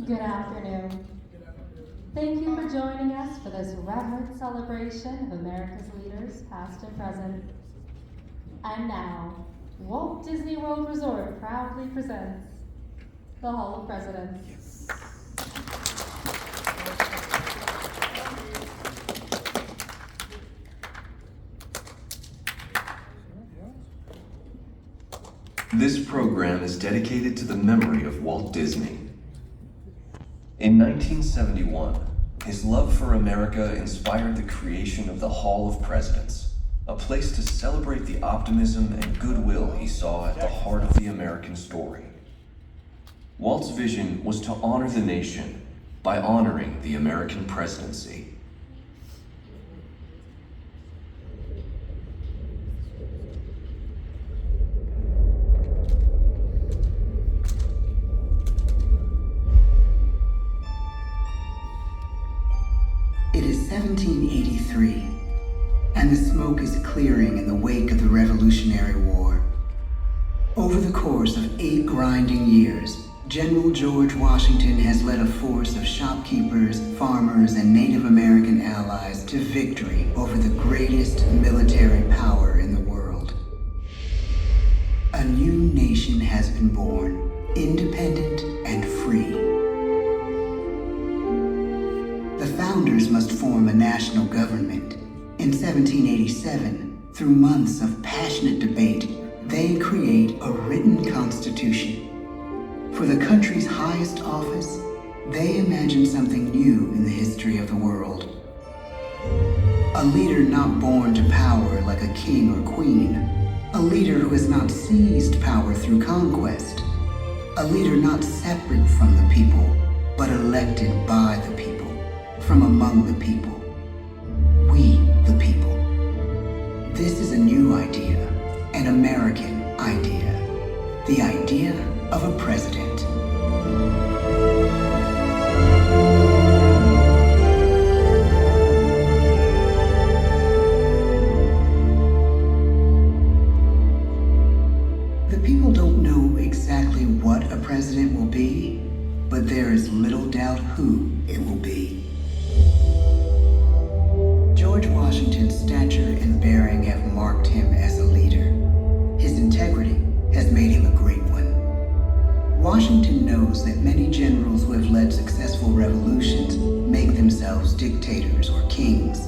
Good afternoon. Thank you for joining us for this reverent celebration of America's leaders, past and present. And now, Walt Disney World Resort proudly presents the Hall of Presidents. This program is dedicated to the memory of Walt Disney. In 1971, his love for America inspired the creation of the Hall of Presidents, a place to celebrate the optimism and goodwill he saw at the heart of the American story. Walt's vision was to honor the nation by honoring the American presidency. It is 1783, and the smoke is clearing in the wake of the Revolutionary War. Over the course of 8 grinding years, General George Washington has led a force of shopkeepers, farmers, and Native American allies to victory over the greatest military power in the world. A new nation has been born, independent and free. The founders must form a national government. In 1787, through months of passionate debate, they create a written constitution. For the country's highest office, they imagine something new in the history of the world. A leader not born to power like a king or queen. A leader who has not seized power through conquest. A leader not separate from the people, but elected by the people. From among the people. We, the people. This is a new idea, an American idea. The idea of a president. The people don't know exactly what a president will be, but there is little doubt who it will be. George Washington's stature and bearing have marked him as a leader. His integrity has made him a great one. Washington knows that many generals who have led successful revolutions make themselves dictators or kings.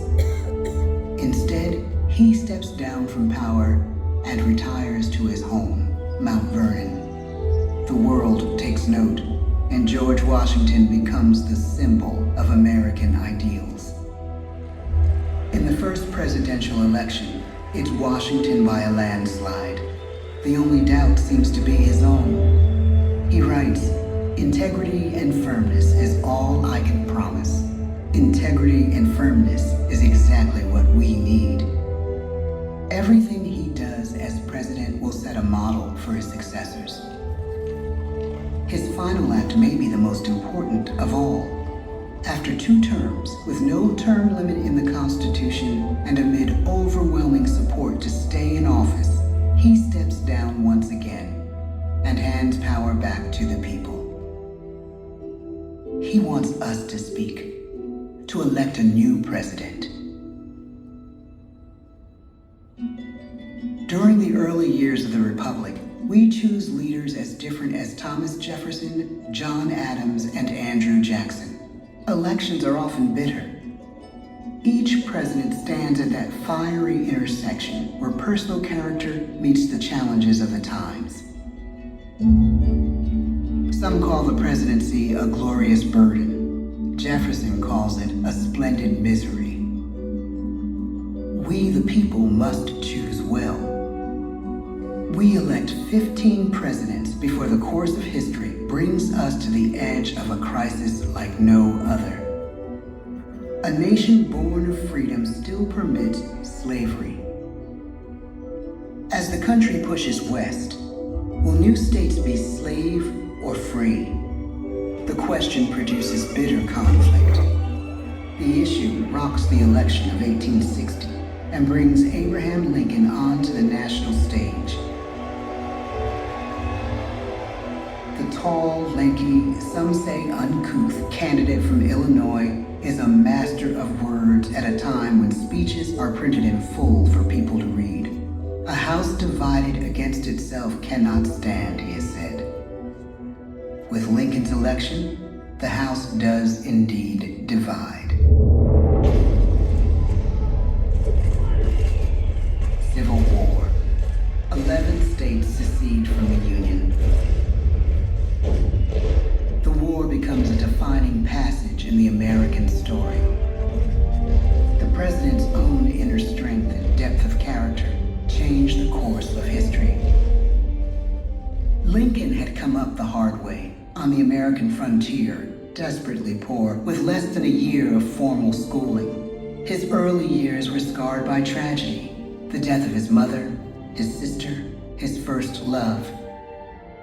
Instead, he steps down from power and retires to his home, Mount Vernon. The world takes note, and George Washington becomes the symbol of American ideals. In the first presidential election, it's Washington by a landslide. The only doubt seems to be his own. He writes, "Integrity and firmness is all I can promise. Integrity and firmness is exactly what we need." Everything he does as president will set a model for his successors. His final act may be the most important of all. After 2 terms, with no term limit in the Constitution, and amid overwhelming support to stay in office, he steps down once again and hands power back to the people. He wants us to speak, to elect a new president. During the early years of the Republic, we choose leaders as different as Thomas Jefferson, John Adams, and Andrew Jackson. Elections are often bitter. Each president stands at that fiery intersection where personal character meets the challenges of the times. Some call the presidency a glorious burden. Jefferson calls it a splendid misery. We, the people, must choose well. We elect 15 presidents before the course of history brings us to the edge of a crisis like no other. A nation born of freedom still permits slavery. As the country pushes west, will new states be slave or free? The question produces bitter conflict. The issue rocks the election of 1860 and brings Abraham Lincoln onto the national stage. The tall, lanky, some say uncouth candidate from Illinois is a master of words at a time when speeches are printed in full for people to read. A house divided against itself cannot stand, he has said. With Lincoln's election, the House does indeed divide. Civil War. 11 states secede from the Union. The war becomes a defining passage in the American story. The president's own inner strength and depth of character changed the course of history. Lincoln had come up the hard way on the American frontier, desperately poor, with less than a year of formal schooling. His early years were scarred by tragedy, the death of his mother, his sister, his first love.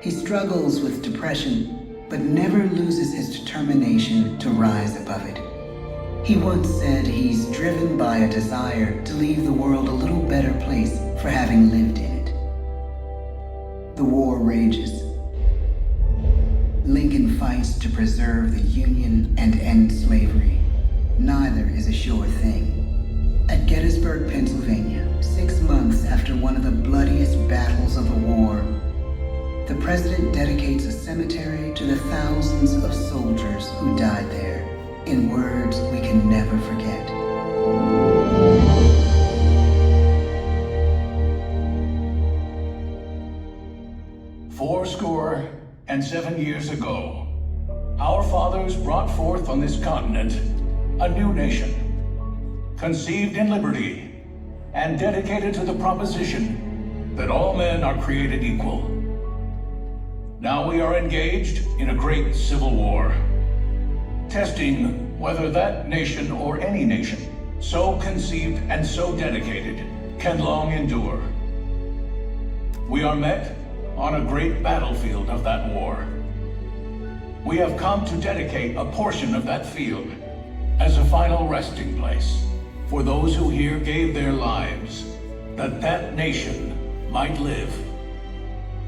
He struggles with depression, but never loses his determination to rise above it. He once said he's driven by a desire to leave the world a little better place for having lived in it. The war rages. Lincoln fights to preserve the Union and end slavery. Neither is a sure thing. At Gettysburg, Pennsylvania, 6 months after one of the bloodiest battles of the war, the president dedicates a cemetery to the thousands of soldiers who died there, in words we can never forget. Fourscore and 7 years ago, our fathers brought forth on this continent a new nation, conceived in liberty and dedicated to the proposition that all men are created equal. Now we are engaged in a great civil war, testing whether that nation or any nation, so conceived and so dedicated, can long endure. We are met on a great battlefield of that war. We have come to dedicate a portion of that field as a final resting place for those who here gave their lives, that that nation might live.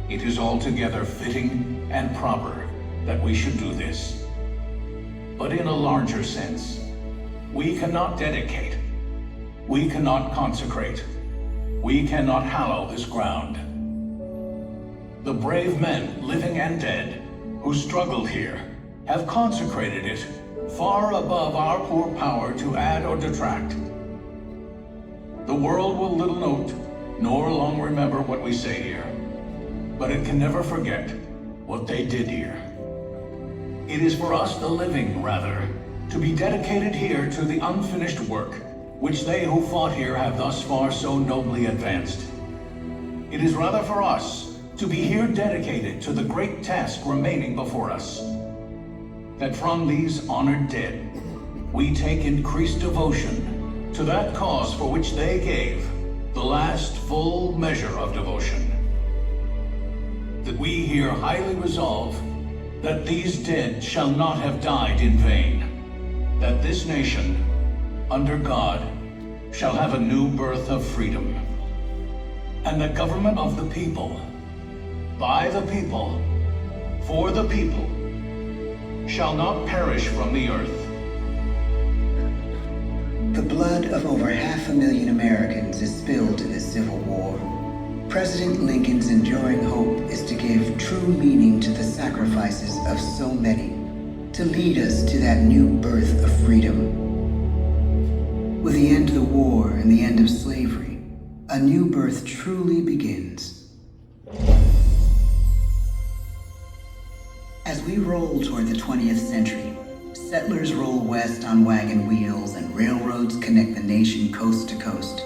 It is altogether fitting and proper that we should do this. But in a larger sense, we cannot dedicate, we cannot consecrate, we cannot hallow this ground. The brave men, living and dead, who struggled here, have consecrated it far above our poor power to add or detract. The world will little note, nor long remember what we say here, but it can never forget what they did here. It is for us, the living, rather, to be dedicated here to the unfinished work which they who fought here have thus far so nobly advanced. It is rather for us to be here dedicated to the great task remaining before us, that from these honored dead we take increased devotion to that cause for which they gave the last full measure of devotion. That we here highly resolve that these dead shall not have died in vain, that this nation, under God, shall have a new birth of freedom, and the government of the people, by the people, for the people, shall not perish from the earth. The blood of over 500,000 Americans is spilled in this Civil War. President Lincoln's enduring hope is to give true meaning to the sacrifices of so many, to lead us to that new birth of freedom. With the end of the war and the end of slavery, a new birth truly begins. As we roll toward the 20th century, settlers roll west on wagon wheels and railroads connect the nation coast to coast.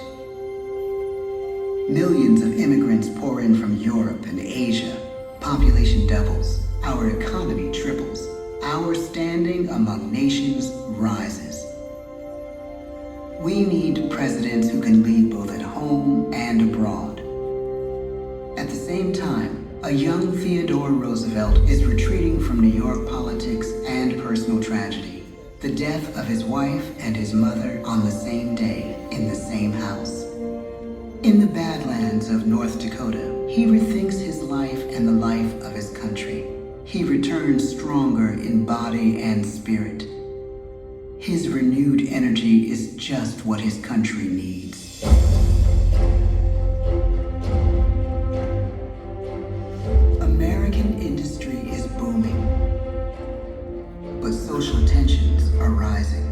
Millions of immigrants pour in from Europe and Asia. Population doubles. Our economy triples. Our standing among nations rises. We need presidents who can lead both at home and abroad. At the same time, a young Theodore Roosevelt is retreating from New York politics and personal tragedy. The death of his wife and his mother on the same day in the same house. In the Badlands of North Dakota, he rethinks his life and the life of his country. he returns stronger in body and spirit. His renewed energy is just what his country needs. American industry is booming, but social tensions are rising.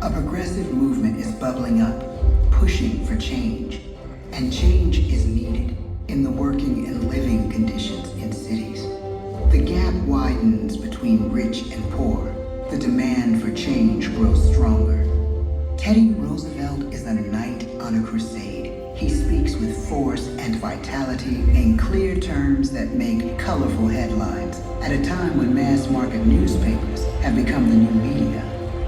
A progressive movement is bubbling up, pushing for change, and change is needed in the working and living conditions in cities. The gap widens between rich and poor. The demand for change grows stronger. Teddy Roosevelt is a knight on a crusade. He speaks with force and vitality in clear terms that make colorful headlines at a time when mass market newspapers have become the new media.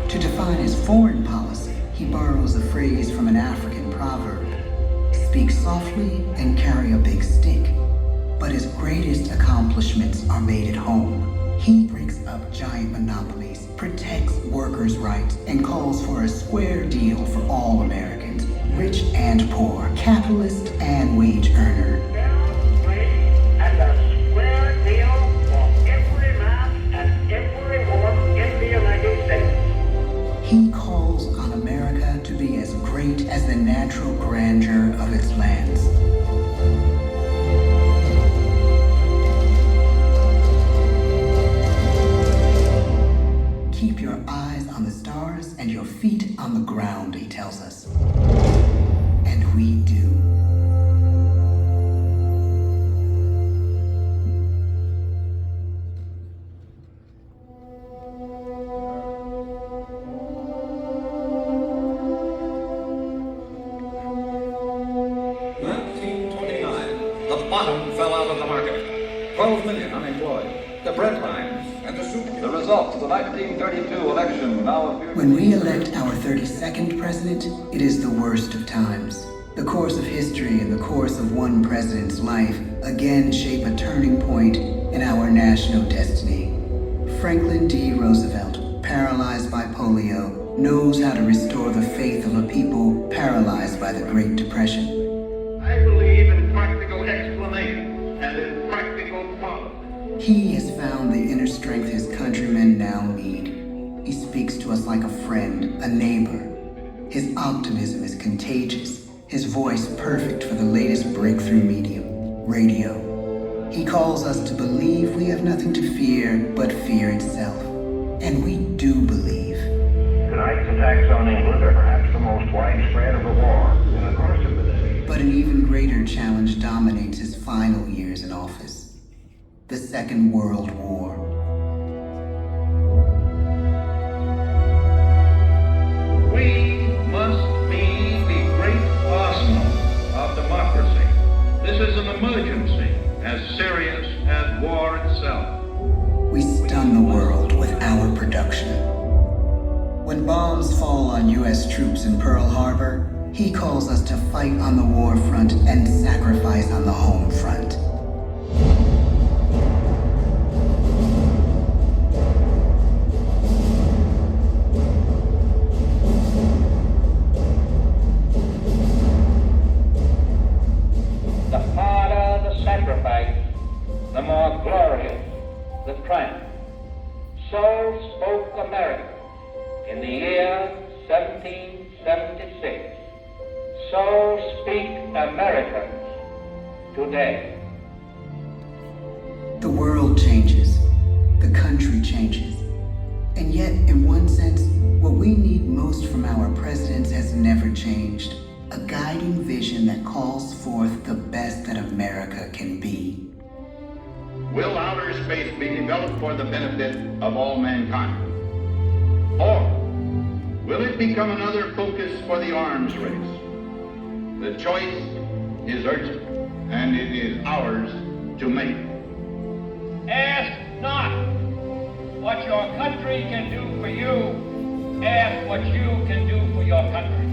To define his foreign policy, he borrows a phrase from an African proverb: speak softly and carry a big stick. But his greatest accomplishments are made at home. He breaks up giant monopolies, protects workers' rights, and calls for a square deal for all Americans, rich and poor, capitalist and wage earner. And a square deal for every man and every woman in the United States. He calls on America to be as great as the natural grandeur of its lands. Keep your eyes on the stars and your feet on the ground, he tells us. And we do. The bottom fell out of the market. 12 million unemployed. The bread lines and the soup. The results of the 1932 election now appear. When we elect our 32nd president, it is the worst of times. The course of history and the course of one president's life again shape a turning point in our national destiny. Franklin D. Roosevelt, paralyzed by polio, knows how to restore the faith of a people paralyzed by the Great Depression. I believe in practical explanation and in practical policy. He has found the inner strength his countrymen now need. He speaks to us like a friend, a neighbor. His optimism is contagious, his voice perfect for the latest breakthrough medium, radio. He calls us to believe we have nothing to fear but fear itself. And we do believe. Tonight's attacks on England are perhaps the most widespread of the war in the course of the day. But an even greater challenge dominates his final years in office. The Second World War. We must be the great arsenal of democracy. This is an emergency as serious as war itself. We stun the world with our production. When bombs fall on U.S. troops in Pearl Harbor, he calls us to fight on the war front and sacrifice on the home front. The harder the sacrifice, the more glorious the triumph. So spoke America in the year 1776. So speak Americans today. The world changes. The country changes. And yet, in one sense, what we need most from our presidents has never changed. A guiding vision that calls forth the best that America can be. Will outer space be developed for the benefit of all mankind? Or will it become another focus for the arms race? The choice is urgent, and it is ours to make. Ask not what your country can do for you. Ask what you can do for your country.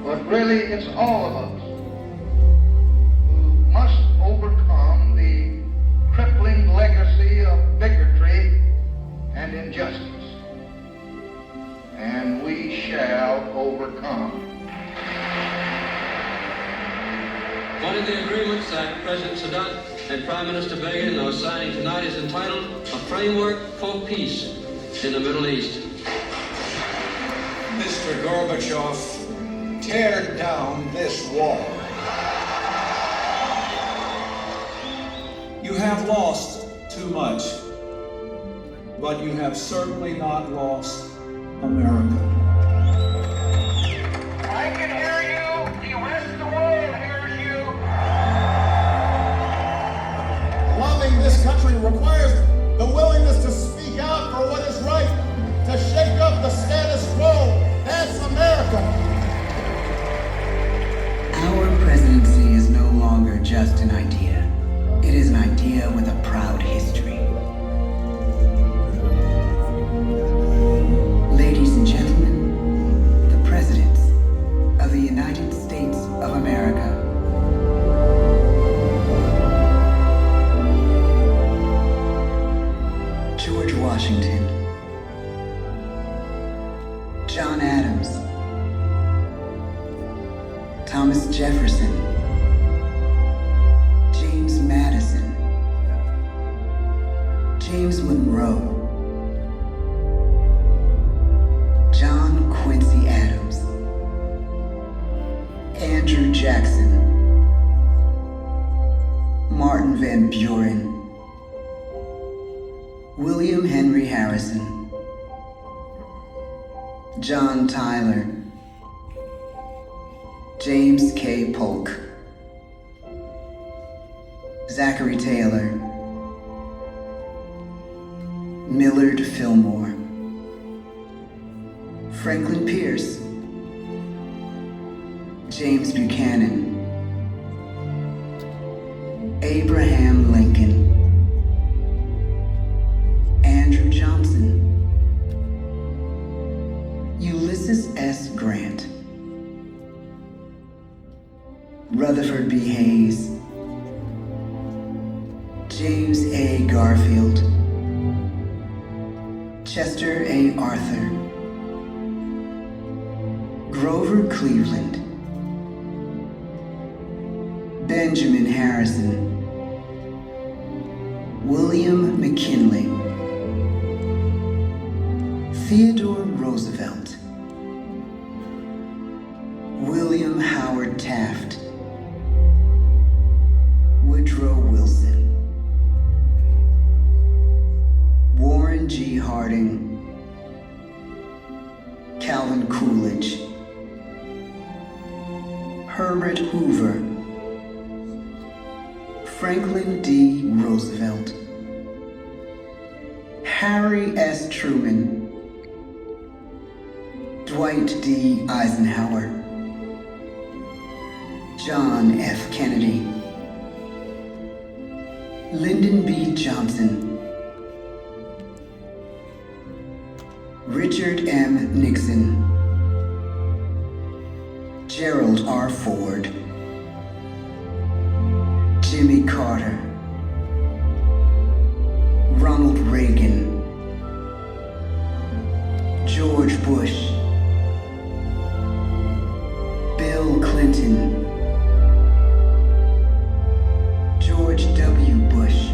But really, it's all of us who must overcome the crippling legacy of bigotry and injustice. And we shall overcome. One of the agreements that President Sadat and Prime Minister Begin are signing tonight is entitled A Framework for Peace in the Middle East. Mr. Gorbachev, tear down this wall. You have lost too much, but you have certainly not lost America. I can hear you. The rest of the world hears you. Loving this country requires the willingness to speak out for what is right, to shake up the status quo. That's America. Our presidency is no longer just an idea. It is an idea with a proud history. Ladies and gentlemen, the presidents of the United States of America. George Washington, John Adams, Thomas Jefferson, James Madison, James Monroe, John Quincy Adams, Andrew Jackson, Martin Van Buren, William Henry Harrison, John Tyler, James K. Polk, Zachary Taylor, Millard Fillmore, Franklin Pierce, James Buchanan, Abraham Lincoln, Andrew Johnson, Ulysses S. Grant, Rutherford B. Hayes, James A. Garfield, Chester A. Arthur, Grover Cleveland, Benjamin Harrison, William McKinley, Theodore Roosevelt, William Howard Taft, Woodrow Wilson, Warren G. Harding, Calvin Coolidge, Herbert Hoover, Franklin D. Roosevelt, Harry S. Truman, Dwight D. Eisenhower, John F. Kennedy, Lyndon B. Johnson, Richard M. Nixon, Gerald R. Ford, Jimmy Carter, Ronald Reagan, George Bush, Bill Clinton, George W. Bush,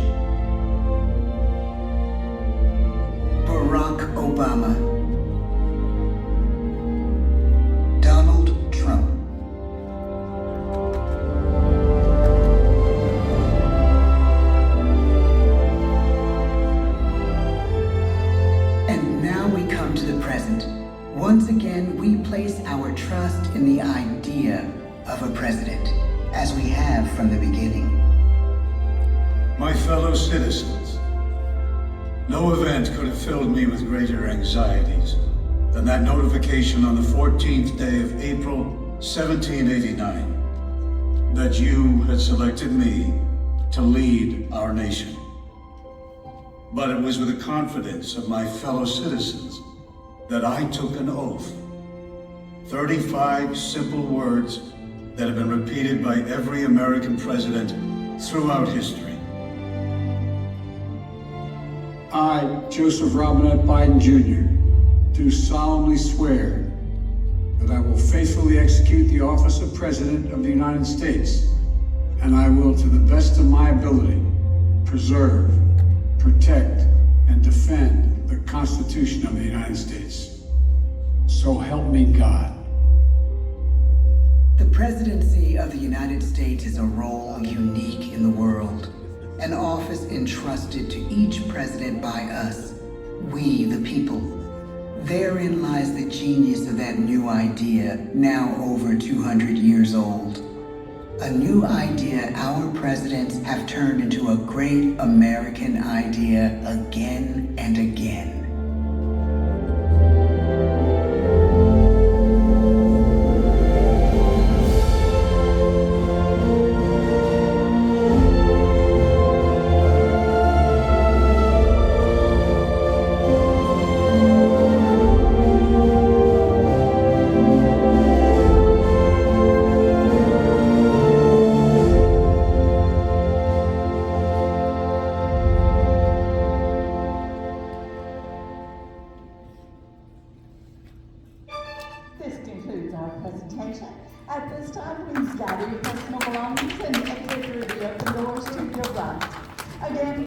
Barack Obama, Donald Trump. And now we come to the present. Once again, we place our trust in the idea of a president, as we have from the beginning. My fellow citizens, no event could have filled me with greater anxieties than that notification on the 14th day of April, 1789, that you had selected me to lead our nation. But it was with the confidence of my fellow citizens that I took an oath. 35 simple words that have been repeated by every American president throughout history. I, Joseph Robinette Biden Jr., do solemnly swear that I will faithfully execute the office of President of the United States and I will, to the best of my ability, preserve, protect, and defend the Constitution of the United States. So help me God. The presidency of the United States is a role unique in the world, an office entrusted to each president by us, we the people. Therein lies the genius of that new idea, now over 200 years old. A new idea our presidents have turned into a great American idea again and again. This concludes our presentation. At this time, please gather your personal belongings and exit through the open doors to your right. Again,